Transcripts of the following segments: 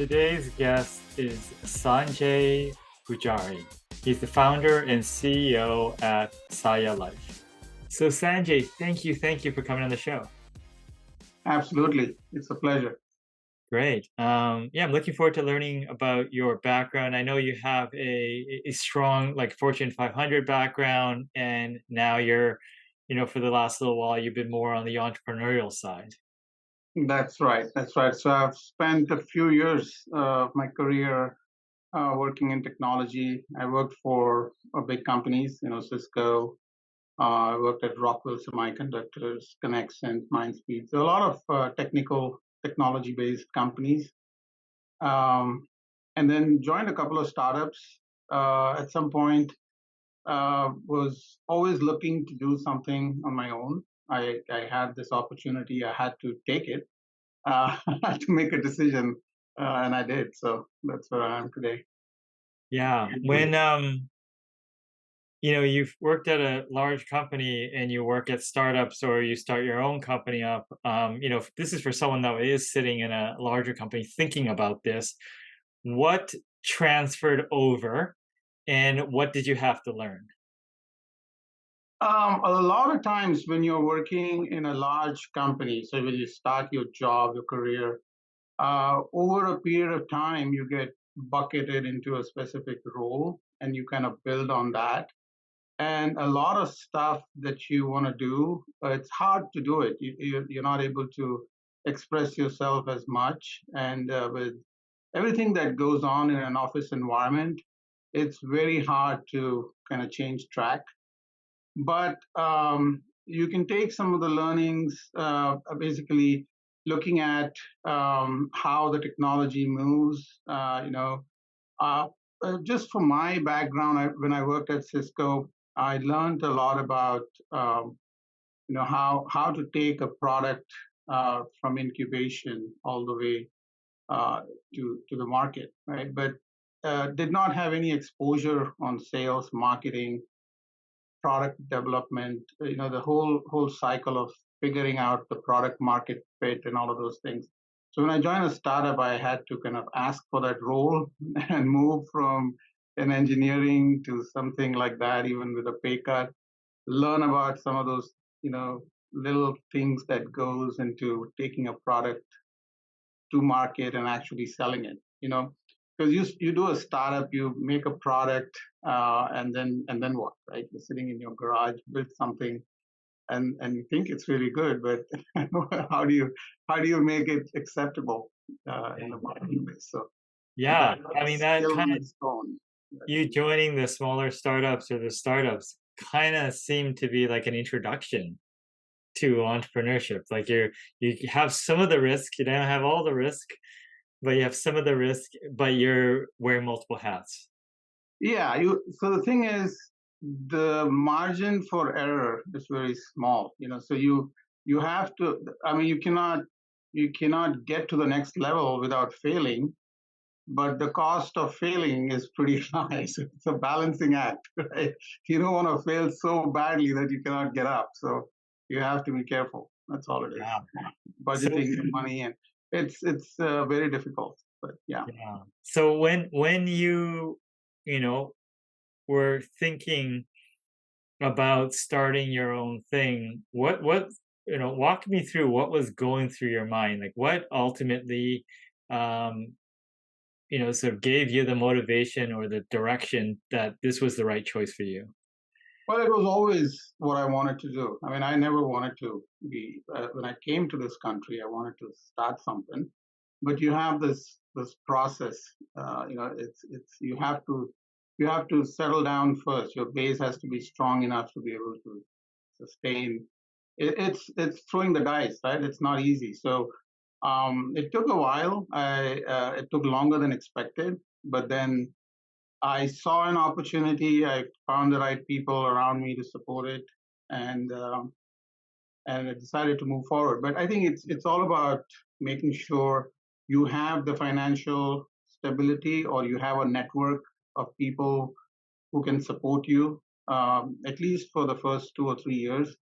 Today's guest is Sanjay Poojary. He's the founder and CEO at Saya Life. So Sanjay, thank you for coming on the show. Absolutely. It's a pleasure. Great. Yeah, I'm looking forward to learning about your background. I know you have a strong like Fortune 500 background, and now for the last little while, you've been more on the entrepreneurial side. That's right. That's right. So I've spent a few years of my career working in technology. I worked for big companies, Cisco. I worked at Rockwell Semiconductors, Connexent, Mindspeed. So a lot of technology-based companies. Um, and then joined a couple of startups. At some point, was always looking to do something on my own. I had this opportunity. I had to take it. I had to make a decision, and I did. So that's where I am today. Yeah. When you've worked at a large company and you work at startups or you start your own company up, if this is for someone that is sitting in a larger company thinking about this, what transferred over and what did you have to learn? A lot of times when you're working in a large company, so when you start your job, your career, over a period of time, you get bucketed into a specific role and you kind of build on that. And a lot of stuff that you want to do, it's hard to do it. You're not able to express yourself as much. And with everything that goes on in an office environment, it's very hard to kind of change track. But you can take some of the learnings, basically looking at how the technology moves. Uh, just from my background, when I worked at Cisco, I learned a lot about how to take a product from incubation all the way to the market, right? But did not have any exposure on sales, marketing, product development, the whole cycle of figuring out the product market fit and all of those things. So when I joined a startup, I had to kind of ask for that role and move from an engineering to something like that, even with a pay cut, learn about some of those, little things that goes into taking a product to market and actually selling it. Because you do a startup, you make a product, and then what, right? You're sitting in your garage, build something, and you think it's really good, but how do you make it acceptable in the marketplace? So Yeah, that I mean that skill kind on of its own. you joining the smaller startups or the startups kind of seemed to be like an introduction to entrepreneurship. Like you have some of the risk, you don't have all the risk, but you have some of the risk, but you're wearing multiple hats. Yeah, so the thing is, the margin for error is very small, so you have to, I mean, you cannot get to the next level without failing, but the cost of failing is pretty high. So it's a balancing act, right? You don't want to fail so badly that you cannot get up. So you have to be careful. That's all it is. Yeah. So Budgeting the money, and it's very difficult. But yeah. yeah. So when you know were thinking about starting your own thing, what walk me through what was going through your mind, like what ultimately um sort of gave you the motivation or the direction that this was the right choice for you. Well, it was always what I wanted to do. I mean, I never wanted to be. When I came to this country, I wanted to start something. But you have this process. It's you have to settle down first. Your base has to be strong enough to be able to sustain. It's throwing the dice, right? It's not easy. So it took a while. It took longer than expected, but then I saw an opportunity. I found the right people around me to support it, and I decided to move forward. But I think it's all about making sure you have the financial stability, or you have a network of people who can support you, at least for the first 2 or 3 years,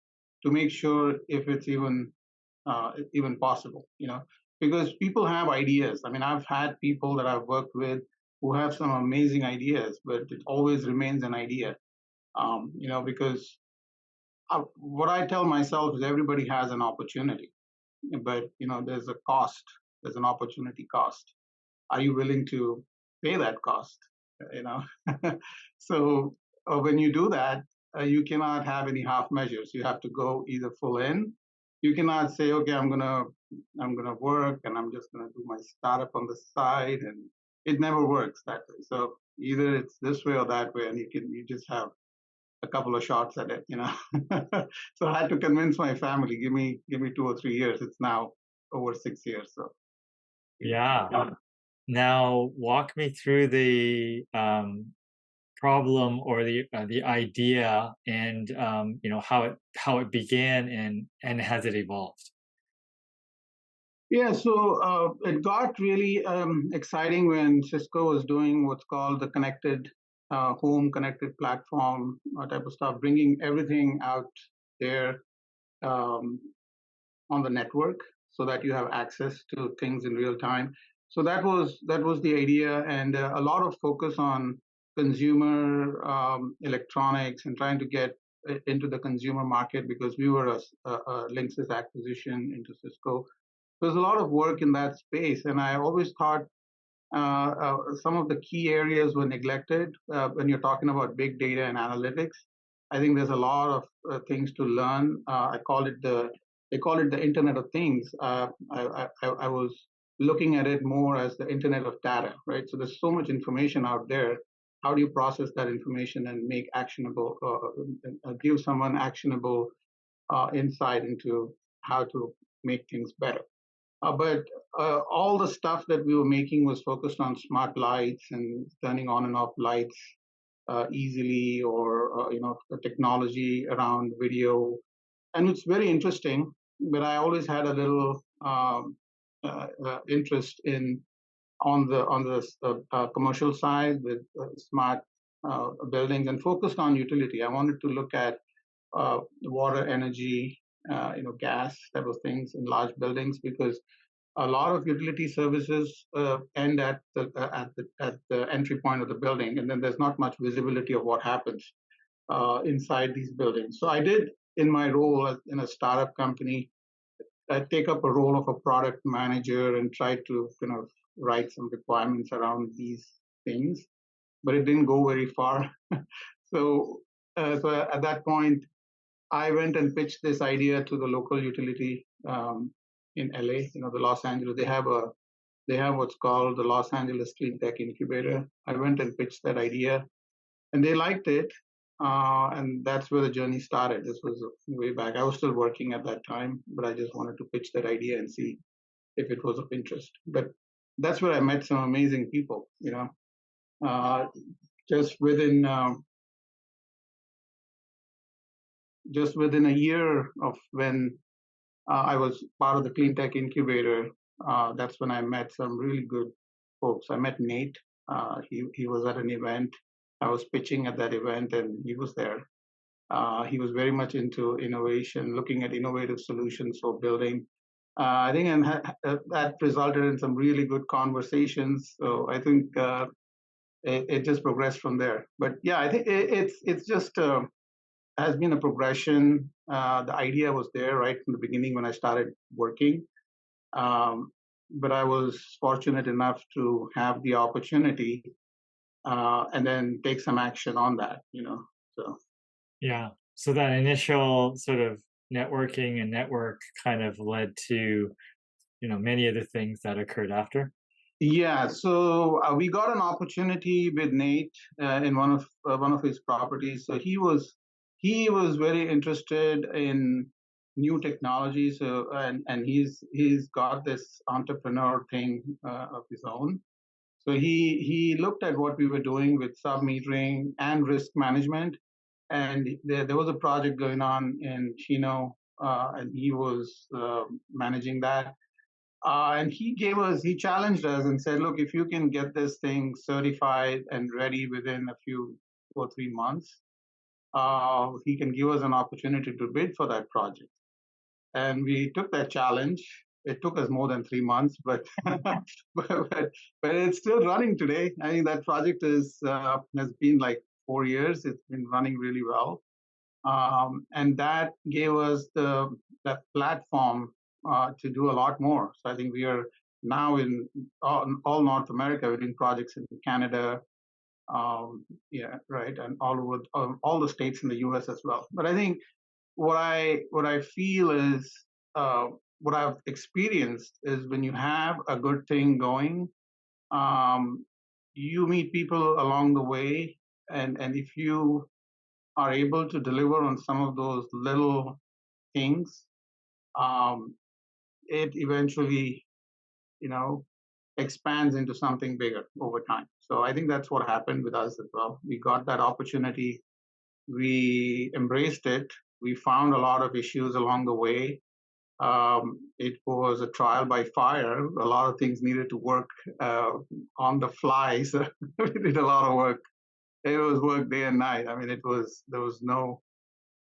to make sure if it's even possible. because people have ideas. I mean, I've had people that I've worked with who have some amazing ideas, but it always remains an idea. Because what I tell myself is everybody has an opportunity, but there's a cost. There's an opportunity cost. Are you willing to pay that cost? You know, so when you do that, you cannot have any half measures. You have to go either full in. You cannot say, okay, I'm gonna work and I'm just gonna do my startup on the side, and it never works that way. So either it's this way or that way, and you just have a couple of shots at it. So I had to convince my family, give me 2 or 3 years. It's now over 6 years. So Yeah. yeah. Now walk me through the problem or the idea and how it began and has it evolved. Yeah, so it got really exciting when Cisco was doing what's called the connected home, connected platform type of stuff, bringing everything out there um, on the network so that you have access to things in real time. So that was the idea, and a lot of focus on consumer electronics and trying to get into the consumer market because we were a Linksys acquisition into Cisco. There's a lot of work in that space, and I always thought some of the key areas were neglected when you're talking about big data and analytics. I think there's a lot of things to learn. They call it the Internet of Things. I was looking at it more as the Internet of Data, right? So there's so much information out there. How do you process that information and make actionable, give someone actionable insight into how to make things better? But all the stuff that we were making was focused on smart lights and turning on and off lights easily, or the technology around video, and it's very interesting. But I always had a little interest in on the commercial side with smart buildings and focused on utility. I wanted to look at water, energy, gas type of things in large buildings because a lot of utility services end at the entry point of the building, and then there's not much visibility of what happens inside these buildings. So I did, in my role in a startup company, take up a role of a product manager and try to write some requirements around these things, but it didn't go very far. So at that point, I went and pitched this idea to the local utility in LA. The Los Angeles. They have what's called the Los Angeles Clean Tech Incubator. I went and pitched that idea, and they liked it, and that's where the journey started. This was way back. I was still working at that time, but I just wanted to pitch that idea and see if it was of interest. But that's where I met some amazing people. Uh, just within just within a year of when I was part of the Clean Tech Incubator. That's when I met some really good folks. I met Nate. He was at an event. I was pitching at that event, and he was there. He was very much into innovation, looking at innovative solutions for building. I think that resulted in some really good conversations. So I think it just progressed from there. But yeah, I think it's just has been a progression. The idea was there right from the beginning when I started working, but I was fortunate enough to have the opportunity and then take some action on that. So Yeah. So that initial sort of networking and network kind of led to, many of the things that occurred after. yeah, so we got an opportunity with Nate in one of his properties. So he was very interested in new technology. So and he's got this entrepreneur thing of his own. So he looked at what we were doing with sub metering and risk management, and there was a project going on in Chino, and he was managing that. And he challenged us and said, look, if you can get this thing certified and ready within a few 2 or 3 months, he can give us an opportunity to bid for that project. And we took that challenge. it took us more than 3 months, but but it's still running today. I think that project has been like 4 years. It's been running really well, and that gave us the platform to do a lot more. So I think we are now in all North America. We're doing projects in Canada, yeah, right, and all over all the states in the U.S. as well. But I think what I feel is uh, what I've experienced is when you have a good thing going, um, you meet people along the way, and if you are able to deliver on some of those little things, um, it eventually, you know, expands into something bigger over time. So I think that's what happened with us as well. We got that opportunity, we embraced it, we found a lot of issues along the way. It was a trial by fire. A lot of things needed to work uh, on the fly. So we did a lot of work. It was work day and night. I mean, there was no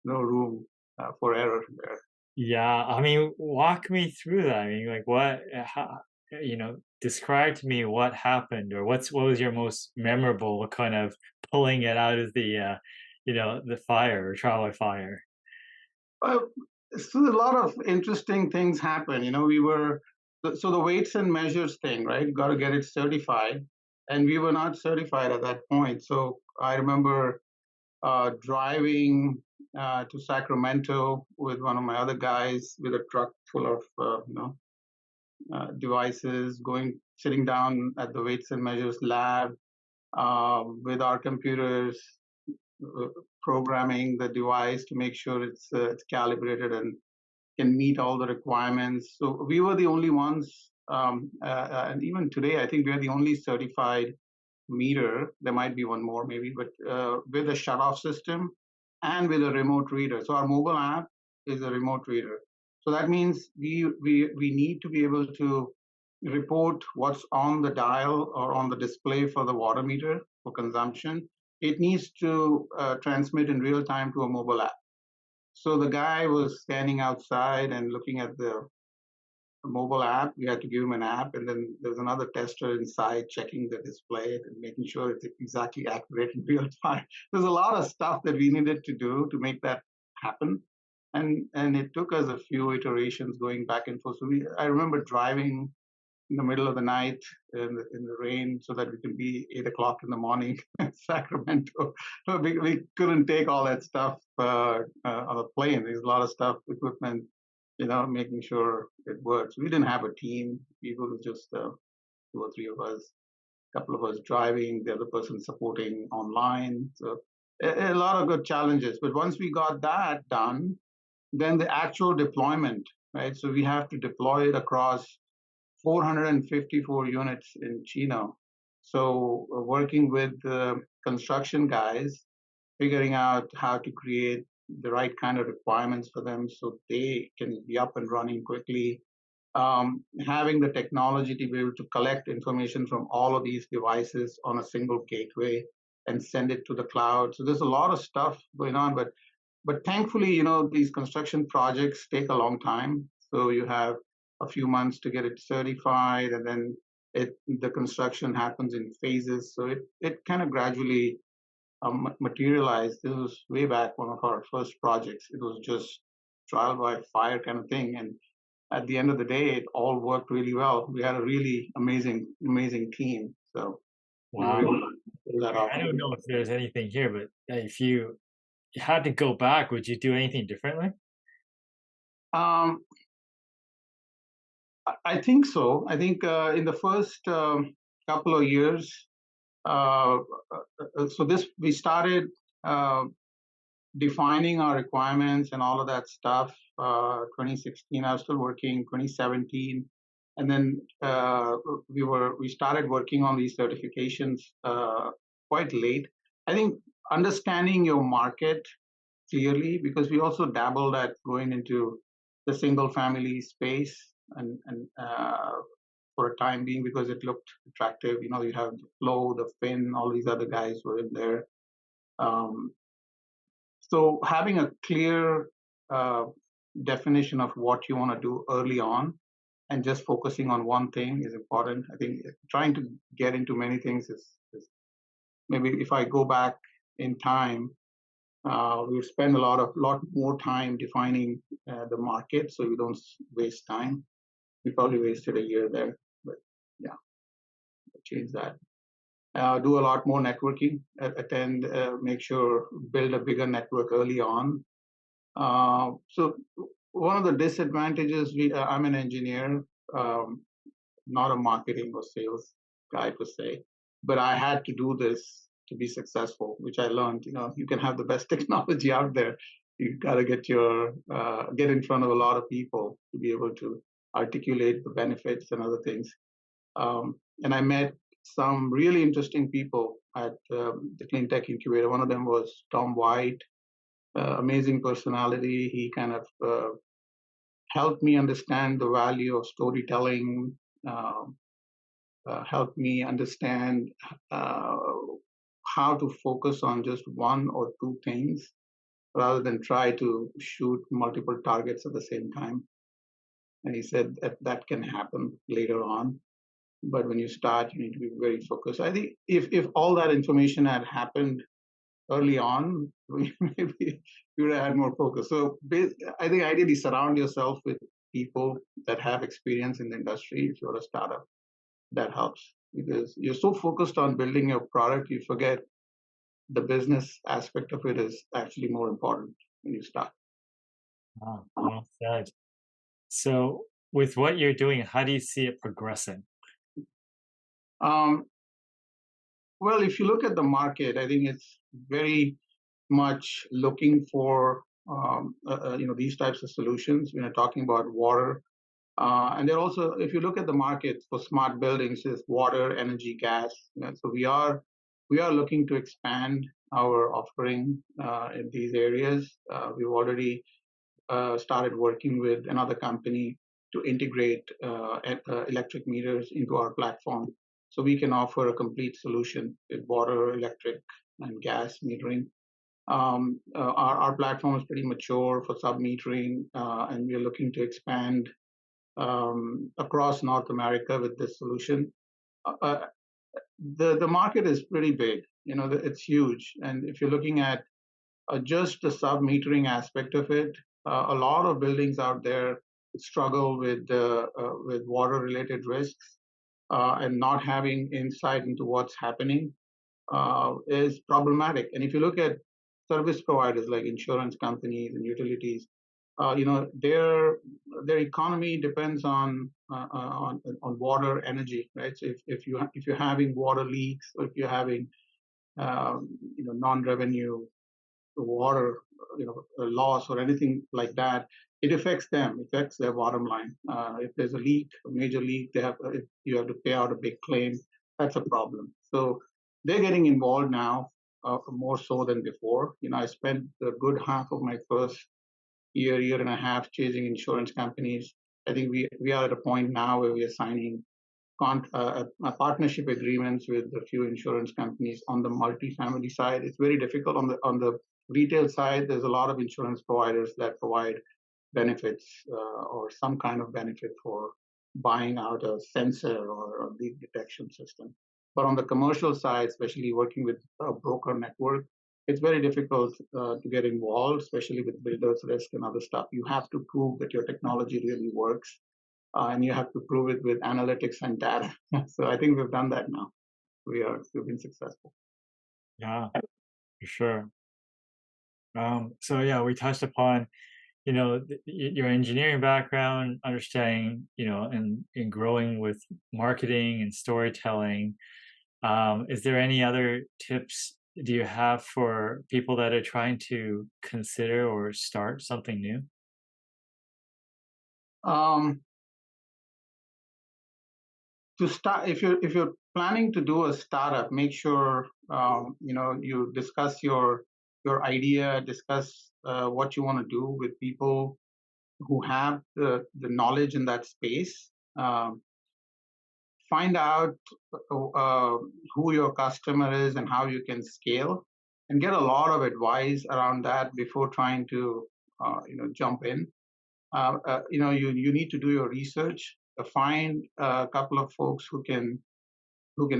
room for error there. Yeah, I mean, walk me through that. I mean, like, what, how, describe to me what happened, or what was your most memorable kind of pulling it out of the fire or trial by fire. Well, so a lot of interesting things happen. So the weights and measures thing, right? Got to get it certified, and we were not certified at that point. So I remember driving to Sacramento with one of my other guys with a truck full of devices, sitting down at the weights and measures lab with our computers, uh, programming the device to make sure it's calibrated and can meet all the requirements. So we were the only ones, and even today, I think we are the only certified meter. There might be one more maybe, but with a shut-off system and with a remote reader. So our mobile app is a remote reader. So that means we need to be able to report what's on the dial or on the display for the water meter for consumption. It needs to transmit in real time to a mobile app. So the guy was standing outside and looking at the mobile app. We had to give him an app, and then there was another tester inside checking the display and making sure it's exactly accurate in real time. There's a lot of stuff that we needed to do to make that happen, and it took us a few iterations going back and forth. So I remember driving in the middle of the night in the rain so that we can be 8 o'clock in the morning in Sacramento. We couldn't take all that stuff on a plane. There's a lot of stuff, equipment, making sure it works. We didn't have a team. People were just two or three of us, a couple of us driving, the other person supporting online. So a lot of good challenges. But once we got that done, then the actual deployment, right? So we have to deploy it across 454 units in Chino. So working with the construction guys, figuring out how to create the right kind of requirements for them so they can be up and running quickly. Having the technology to be able to collect information from all of these devices on a single gateway and send it to the cloud. So there's a lot of stuff going on, but thankfully, these construction projects take a long time. So you have a few months to get it certified, and then the construction happens in phases. So it kind of gradually materialized. This was way back one of our first projects. It was just trial by fire kind of thing, and at the end of the day, it all worked really well. We had a really amazing team. So we were Wow. able to pull that off. I don't know if there's anything here, but if you had to go back, would you do anything differently? Um, I think so. I think in the first couple of years, uh, so this we started uh, defining our requirements and all of that stuff. 2016, I was still working. 2017, and then we started working on these certifications quite late. I think understanding your market clearly, because we also dabbled at going into the single family space and for a time being because it looked attractive. You have the Flow, the Fin, all these other guys were in there. Um, so having a clear uh, definition of what you want to do early on and just focusing on one thing is important. I think trying to get into many things is maybe if I go back in time, we would spend lot more time defining the market, so we don't waste time. We probably wasted a year there, but yeah, change that. Do a lot more networking, attend, make sure, build a bigger network early on. So one of the disadvantages, I'm an engineer, um, not a marketing or sales guy per se, but I had to do this to be successful, which I learned. You can have the best technology out there. You got to get in front of a lot of people to be able to articulate the benefits and other things. And I met some really interesting people at the Clean Tech Incubator. One of them was Tom White, amazing personality. He kind of helped me understand the value of storytelling, helped me understand uh, how to focus on just one or two things rather than try to shoot multiple targets at the same time. And he said that can happen later on. But when you start, you need to be very focused. I think if all that information had happened early on, maybe you would have had more focus. So I think ideally surround yourself with people that have experience in the industry. If you're a startup, that helps because you're so focused on building your product, you forget the business aspect of it is actually more important when you start. Wow, well said. So, with what you're doing, how do you see it progressing? Um, well, if you look at the market, I think it's very much looking for these types of solutions. Talking about water, and they're also, if you look at the market for smart buildings, is water, energy, gas. So we are looking to expand our offering in these areas. We've already started working with another company to integrate electric meters into our platform, so we can offer a complete solution with water, electric, and gas metering. Our platform is pretty mature for sub-metering, and we are looking to expand across North America with this solution. Uh, the market is pretty big. It's huge, and if you're looking at just the sub-metering aspect of it, a lot of buildings out there struggle with water-related risks, and not having insight into what's happening is problematic. And if you look at service providers like insurance companies and utilities, their economy depends on water energy, right? So if you're having water leaks, or if you're having non-revenue water loss or anything like that, it affects them, affects their bottom line. If there's a leak, a major leak, if you have to pay out a big claim, that's a problem. So they're getting involved now, more so than before. I spent a good half of my first year and a half chasing insurance companies. I think we are at a point now where we are signing partnership agreements with a few insurance companies on the multifamily side. It's very difficult on the retail side. There's a lot of insurance providers that provide benefits, or some kind of benefit for buying out a sensor or a leak detection system. But on the commercial side, especially working with a broker network, it's very difficult to get involved, especially with builders risk and other stuff. You have to prove that your technology really works, and you have to prove it with analytics and data. So I think we've done that now. We've been successful. Yeah, for sure. So yeah, we touched upon, your engineering background, understanding, and growing with marketing and storytelling. Is there any other tips do you have for people that are trying to consider or start something new? Um, to start, if you're planning to do a startup, make sure you discuss your idea, discuss what you want to do with people who have the knowledge in that space. Find out who your customer is and how you can scale, and get a lot of advice around that before trying to jump in. You need to do your research. find a couple of folks who can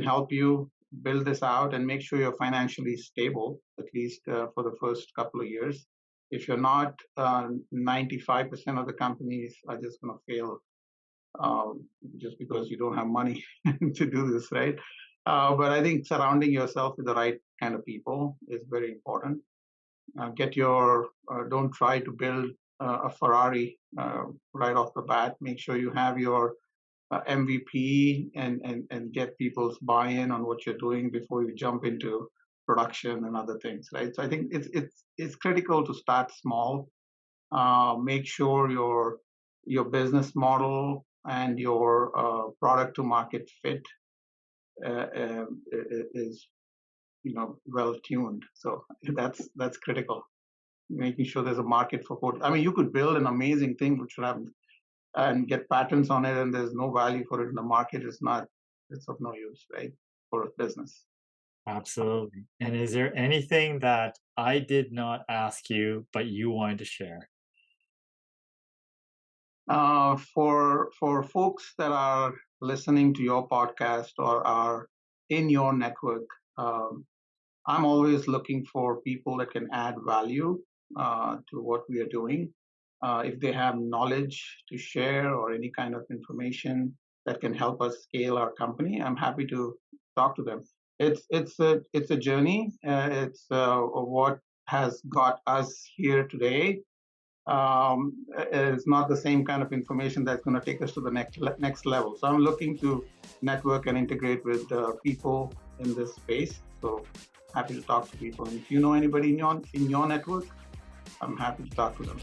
help you build this out and make sure you're financially stable, at least for the first couple of years. If you're not, 95% of the companies are just going to fail just because you don't have money to do this, right? But I think surrounding yourself with the right kind of people is very important. Don't try to build a Ferrari right off the bat. Make sure you have your MVP and get people's buy-in on what you're doing before you jump into production and other things, right? So I think it's critical to start small. Make sure your business model and your product to market fit is well tuned. So that's critical. Making sure there's a market for code. I mean, you could build an amazing thing which would have and get patents on it, and there's no value for it in the market. It's of no use, right, for a business. Absolutely. And is there anything that I did not ask you, but you wanted to share? For folks that are listening to your podcast or are in your network, I'm always looking for people that can add value to what we are doing. If they have knowledge to share or any kind of information that can help us scale our company, I'm happy to talk to them. It's a journey. What has got us here today. It's not the same kind of information that's going to take us to the next level. So I'm looking to network and integrate with people in this space. So happy to talk to people. And if you know anybody in your network, I'm happy to talk to them.